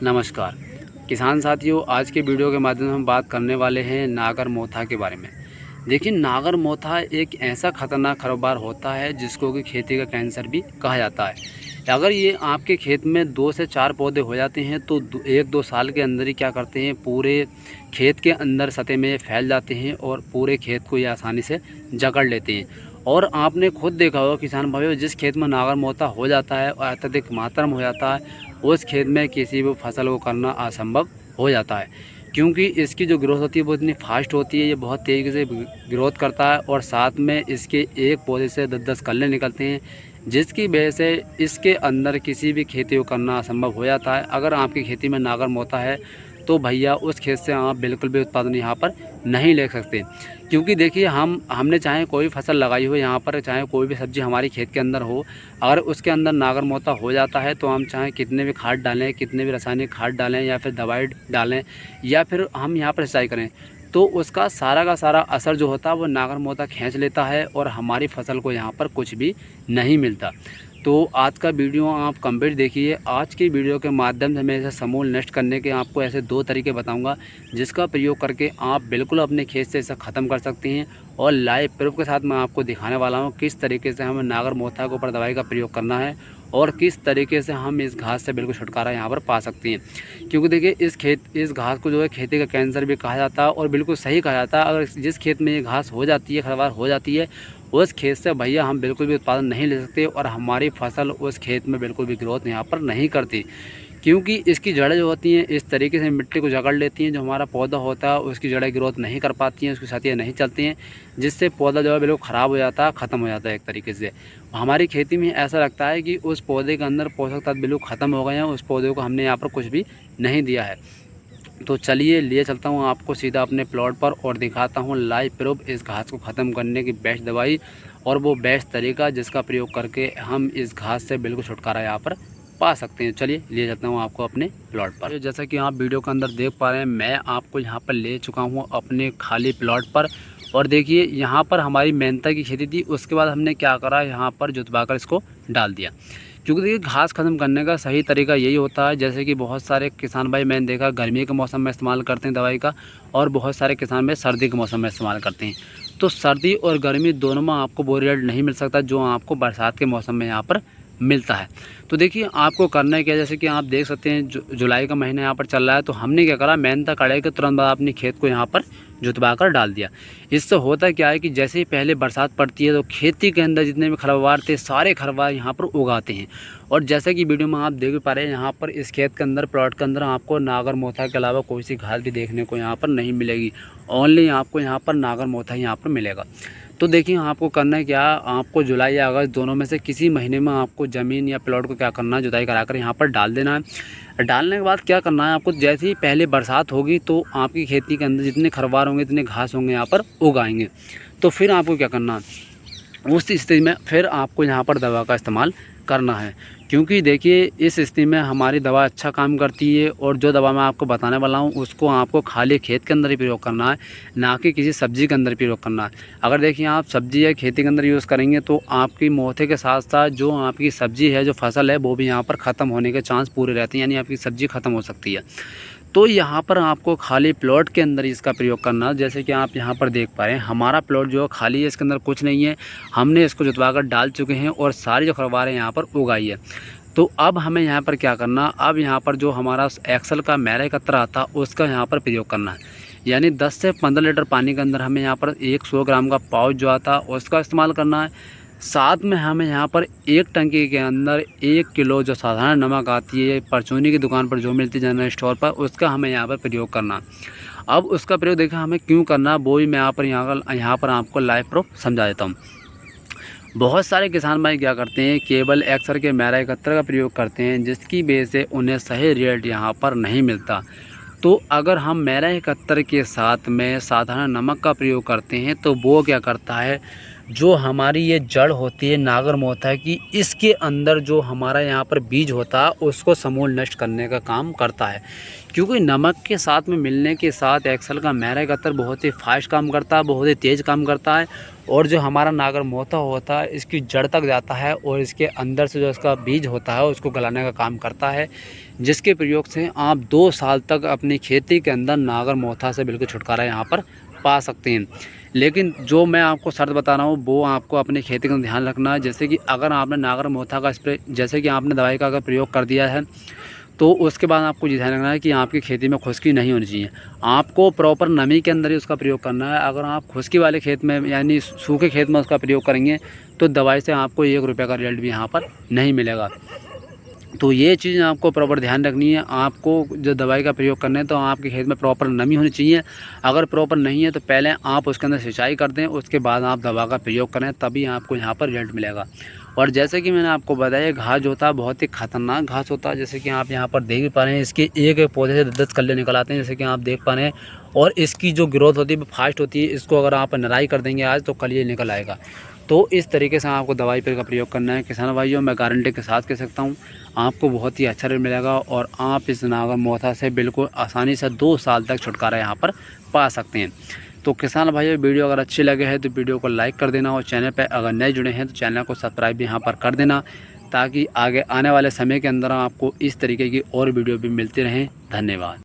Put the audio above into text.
नमस्कार किसान साथियों, आज के वीडियो के माध्यम से हम बात करने वाले हैं नागर मोथा के बारे में। देखिए, नागर मोथा एक ऐसा खतरनाक खरपतवार होता है जिसको कि खेती का कैंसर भी कहा जाता है। अगर ये आपके खेत में 2 से 4 पौधे हो जाते हैं तो 1-2 साल के अंदर ही क्या करते हैं, पूरे खेत के अंदर सतह में फैल जाते हैं और पूरे खेत को ये आसानी से जकड़ लेते हैं। और आपने खुद देखा होगा किसान भाइयों, जिस खेत में नागर मोथा हो जाता है और अत्यधिक मात्रा में हो जाता है, उस खेत में किसी भी फसल को करना असंभव हो जाता है, क्योंकि इसकी जो ग्रोथ होती है वो इतनी फास्ट होती है। ये बहुत तेज़ी से ग्रोथ करता है और साथ में इसके एक पौधे से 10-10 कल्ले निकलते हैं, जिसकी वजह से इसके अंदर किसी भी खेती को करना असंभव हो जाता है। अगर आपकी खेती में नागर मोथा है तो भैया उस खेत से आप बिल्कुल भी उत्पादन यहाँ पर नहीं ले सकते, क्योंकि देखिए हमने चाहे कोई फसल लगाई हो यहाँ पर, चाहे कोई भी सब्ज़ी हमारी खेत के अंदर हो, अगर उसके अंदर नागर मोथा हो जाता है तो हम चाहे कितने भी खाद डालें, कितने भी रासायनिक खाद डालें या फिर दवाई डालें या फिर हम यहाँ पर सिंचाई करें, तो उसका सारा का सारा असर जो होता है वो नागर मोथा खींच लेता है और हमारी फसल को यहाँ पर कुछ भी नहीं मिलता। तो आज का वीडियो आप कंप्लीट देखिए। आज की वीडियो के माध्यम से मैं इसे समूल नष्ट करने के आपको ऐसे 2 तरीके बताऊंगा, जिसका प्रयोग करके आप बिल्कुल अपने खेत से इसे ख़त्म कर सकते हैं। और लाइव प्रूफ के साथ मैं आपको दिखाने वाला हूं किस तरीके से हमें नागर मोथा के ऊपर दवाई का प्रयोग करना है और किस तरीके से हम इस घास से बिल्कुल छुटकारा यहाँ पर पा सकते हैं। क्योंकि देखिए, इस घास को जो है खेती का कैंसर भी कहा जाता है और बिल्कुल सही कहा जाता है। अगर जिस खेत में ये घास हो जाती है, खरपतवार हो जाती है, उस खेत से भैया हम बिल्कुल भी उत्पादन नहीं ले सकते और हमारी फसल उस खेत में बिल्कुल भी ग्रोथ यहाँ पर नहीं करती, क्योंकि इसकी जड़ें जो होती हैं इस तरीके से मिट्टी को जकड़ लेती हैं। जो हमारा पौधा होता है उसकी जड़ें ग्रोथ नहीं कर पाती हैं, उसकी सतहें नहीं चलती हैं, जिससे पौधा जो है बिल्कुल ख़राब हो जाता है, ख़त्म हो जाता है एक तरीके से। हमारी खेती में ऐसा लगता है कि उस पौधे के अंदर पोषक तत्व बिल्कुल ख़त्म हो गए हैं, उस पौधे को हमने यहाँ पर कुछ भी नहीं दिया है। तो चलिए लिए चलता हूँ आपको सीधा अपने प्लॉट पर और दिखाता हूँ लाइव प्रूफ इस घास को ख़त्म करने की बेस्ट दवाई और वो बेस्ट तरीका जिसका प्रयोग करके हम इस घास से बिल्कुल छुटकारा यहाँ पर पा सकते हैं। चलिए लिए चलता हूँ आपको अपने प्लॉट पर। जैसा कि आप वीडियो के अंदर देख पा रहे हैं, मैं आपको यहाँ पर ले चुका हूँ अपने खाली प्लॉट पर। और देखिए, यहाँ पर हमारी मेहनत की खेती थी, उसके बाद हमने क्या करा, यहाँ पर जुतवा कर इसको डाल दिया। क्योंकि देखिए, घास ख़त्म करने का सही तरीका यही होता है, जैसे कि बहुत सारे किसान भाई मैंने देखा गर्मी के मौसम में इस्तेमाल करते हैं दवाई का, और बहुत सारे किसान भाई सर्दी के मौसम में इस्तेमाल करते हैं। तो सर्दी और गर्मी दोनों में आपको वो रिजल्ट नहीं मिल सकता जो आपको बरसात के मौसम में यहाँ पर मिलता है। तो देखिए, आपको करना है क्या, जैसे कि आप देख सकते हैं जुलाई का महीना यहाँ पर चल रहा है, तो हमने क्या करा, मेहनत कड़ाई के तुरंत बाद अपने खेत को यहाँ पर जुतवा कर डाल दिया। इससे होता क्या है कि जैसे ही पहले बरसात पड़ती है तो खेती के अंदर जितने भी खरपतवार थे सारे खरपतवार यहाँ पर उगाते हैं। और जैसे कि वीडियो में आप देख पा रहे हैं, यहाँ पर इस खेत के अंदर, प्लॉट के अंदर आपको नागर मोथा के अलावा कोई सी घास भी देखने को यहाँ पर नहीं मिलेगी। ओनली आपको यहाँ पर नागर मोथा यहाँ पर मिलेगा। तो देखिए, आपको करना है क्या, आपको जुलाई या अगस्त दोनों में से किसी महीने में आपको ज़मीन या प्लॉट को क्या करना है, जुताई कराकर यहाँ पर डाल देना है। डालने के बाद क्या करना है आपको, जैसे ही पहले बरसात होगी तो आपकी खेती के अंदर जितने खरपतवार होंगे, जितने घास होंगे यहाँ पर उगाएंगे। तो फिर आपको क्या करना है, उस स्थिति में फिर आपको यहाँ पर दवा का इस्तेमाल करना है। क्योंकि देखिए, इस स्थिति में हमारी दवा अच्छा काम करती है और जो दवा मैं आपको बताने वाला हूँ उसको आपको खाली खेत के अंदर ही प्रयोग करना है, ना कि किसी सब्ज़ी के अंदर प्रयोग करना है। अगर देखिए, आप सब्ज़ी या खेती के अंदर यूज़ करेंगे तो आपकी मोथे के साथ साथ जो आपकी सब्ज़ी है, जो फसल है, वो भी यहाँ पर ख़त्म होने के चांस पूरे रहते हैं, यानी आपकी सब्ज़ी ख़त्म हो सकती है। तो यहाँ पर आपको खाली प्लॉट के अंदर इसका प्रयोग करना है। जैसे कि आप यहाँ पर देख पा रहे हैं, हमारा प्लॉट जो खाली है, इसके अंदर कुछ नहीं है, हमने इसको जुतवा कर डाल चुके हैं और सारी जो खरपतवार है यहाँ पर उगाई है। तो अब हमें यहाँ पर क्या करना, अब यहाँ पर जो हमारा एक्सल का मैरा एकत्र आता है उसका यहाँ पर प्रयोग करना है। यानी 10 से 15 लीटर पानी के अंदर हमें यहाँ पर 100 ग्राम का पाउच जो आता है उसका इस्तेमाल करना है। साथ में हमें यहाँ पर एक टंकी के अंदर 1 किलो जो साधारण नमक आती है परचूनी की दुकान पर जो मिलती है जनरल स्टोर पर, उसका हमें यहाँ पर प्रयोग करना। अब उसका प्रयोग देखा हमें क्यों करना, वो भी मैं यहाँ पर आपको लाइव प्रूफ समझा देता हूँ। बहुत सारे किसान भाई क्या करते हैं, केवल एक्सर के मैरा एकत्र का प्रयोग करते हैं, जिसकी वजह से उन्हें सही रिजल्ट यहाँ पर नहीं मिलता। तो अगर हम मैरा एकत्र के साथ में साधारण नमक का प्रयोग करते हैं तो वो क्या करता है, जो हमारी ये जड़ होती है नागर मोथा की, इसके अंदर जो हमारा यहाँ पर बीज होता है उसको समूल नष्ट करने का काम करता है। क्योंकि नमक के साथ में मिलने के साथ एक्सेल का मैरा कतर बहुत ही फास्ट काम करता है, बहुत ही तेज़ काम करता है। और जो हमारा नागर मोथा होता है इसकी जड़ तक जाता है और इसके अंदर से जो इसका बीज होता है उसको गलाने का काम करता है, जिसके प्रयोग से आप 2 साल तक अपनी खेती के अंदर नागर मोथा से बिल्कुल छुटकारा यहाँ पर पा सकते हैं। लेकिन जो मैं आपको शर्त बता रहा हूँ वो आपको अपनी खेती का ध्यान रखना है। जैसे कि अगर आपने नागर मोथा का स्प्रे, जैसे कि आपने दवाई का अगर प्रयोग कर दिया है तो उसके बाद आपको ये ध्यान रखना है कि आपकी खेती में खुश्की नहीं होनी चाहिए। आपको प्रॉपर नमी के अंदर ही उसका प्रयोग करना है। अगर आप खुश्की वाले खेत में यानी सूखे खेत में उसका प्रयोग करेंगे तो दवाई से आपको 1 रुपये का रिजल्ट भी यहाँ पर नहीं मिलेगा। तो ये चीज़ आपको प्रॉपर ध्यान रखनी है। आपको जो दवाई का प्रयोग करना है तो आपके खेत में प्रॉपर नमी होनी चाहिए। अगर प्रॉपर नहीं है तो पहले आप उसके अंदर सिंचाई कर दें, उसके बाद आप दवा का प्रयोग करें, तभी आपको यहाँ पर रिजल्ट मिलेगा। और जैसे कि मैंने आपको बताया, घास जो होता है बहुत ही खतरनाक घास होता है। जैसे कि आप यहाँ पर देख पा रहे हैं, इसके एक एक पौधे से 10 कल्ले निकल आते हैं, जैसे कि आप देख पा रहे हैं। और इसकी जो ग्रोथ होती है वो फास्ट होती है। इसको अगर आप निराई कर देंगे आज तो कल ये निकल आएगा। तो इस तरीके से आपको दवाई पे का प्रयोग करना है। किसान भाइयों, मैं गारंटी के साथ कह सकता हूँ आपको बहुत ही अच्छा रिजल्ट मिलेगा और आप इस नागर मोथा से बिल्कुल आसानी से 2 साल तक छुटकारा यहाँ पर पा सकते हैं। तो किसान भाइयों, वीडियो अगर अच्छी लगे है तो वीडियो को लाइक कर देना और चैनल पर अगर नए जुड़े हैं तो चैनल को सब्सक्राइब भी यहाँ पर कर देना, ताकि आगे आने वाले समय के अंदर आपको इस तरीके की और वीडियो भी मिलती रहें। धन्यवाद।